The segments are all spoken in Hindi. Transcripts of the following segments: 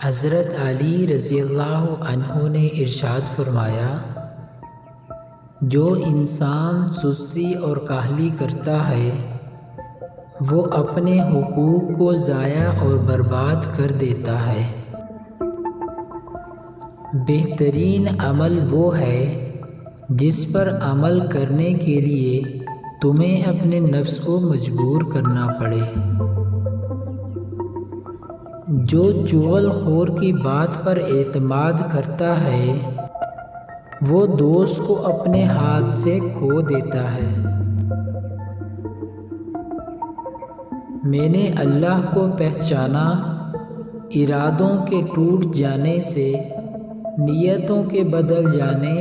हज़रत अली रज़ियल्लाहु अन्हु ने इरशाद फरमाया, जो इंसान सुस्ती और काहली करता है वो अपने हुकूक को ज़ाया और बर्बाद कर देता है। बेहतरीन अमल वो है जिस पर अमल करने के लिए तुम्हें अपने नफ्स को मजबूर करना पड़े। जो चुगलखोर की बात पर एतमाद करता है वो दोस्त को अपने हाथ से खो देता है। मैंने अल्लाह को पहचाना इरादों के टूट जाने से, नियतों के बदल जाने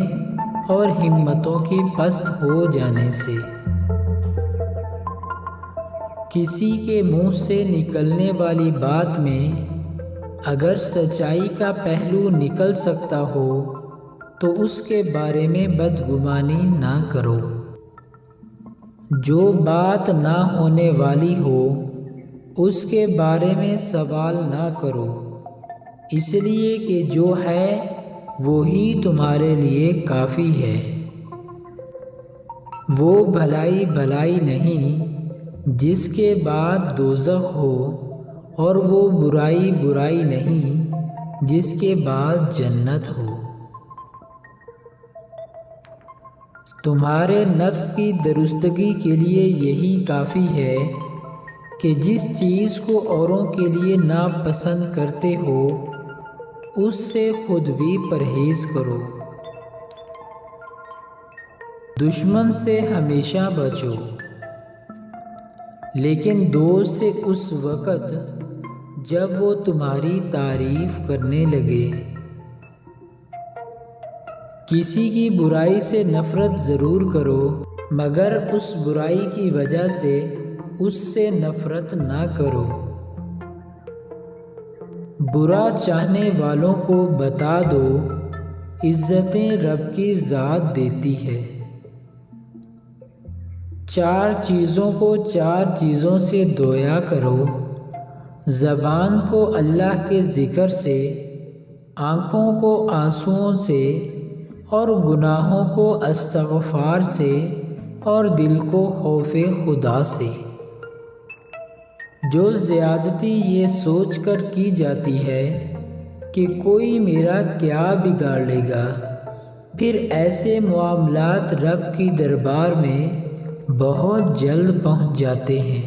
और हिम्मतों की पस्त हो जाने से। किसी के मुंह से निकलने वाली बात में अगर सच्चाई का पहलू निकल सकता हो तो उसके बारे में बदगुमानी ना करो। जो बात ना होने वाली हो उसके बारे में सवाल ना करो, इसलिए कि जो है वो ही तुम्हारे लिए काफ़ी है। वो भलाई भलाई नहीं जिसके बाद दोज़ख हो, और वो बुराई बुराई नहीं जिसके बाद जन्नत हो। तुम्हारे नफ्स की दुरुस्तगी के लिए यही काफ़ी है कि जिस चीज़ को औरों के लिए नापसंद करते हो उससे खुद भी परहेज़ करो। दुश्मन से हमेशा बचो, लेकिन दोस्त से उस वक़्त जब वो तुम्हारी तारीफ़ करने लगे। किसी की बुराई से नफ़रत ज़रूर करो, मगर उस बुराई की वजह से उससे नफ़रत ना करो। बुरा चाहने वालों को बता दो, इज़्ज़तें रब की ज़ात देती है। चार चीज़ों को चार चीज़ों से धोया करो, ज़बान को अल्लाह के ज़िक्र से, आँखों को आंसुओं से, और गुनाहों को इस्तिग़फ़ार से, और दिल को खौफ़े खुदा से। जो ज़्यादती ये सोच कर की जाती है कि कोई मेरा क्या बिगाड़ लेगा, फिर ऐसे मामलात रब की दरबार में बहुत जल्द पहुंच जाते हैं।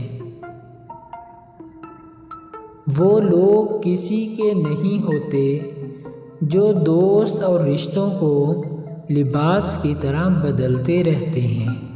वो लोग किसी के नहीं होते जो दोस्त और रिश्तों को लिबास की तरह बदलते रहते हैं।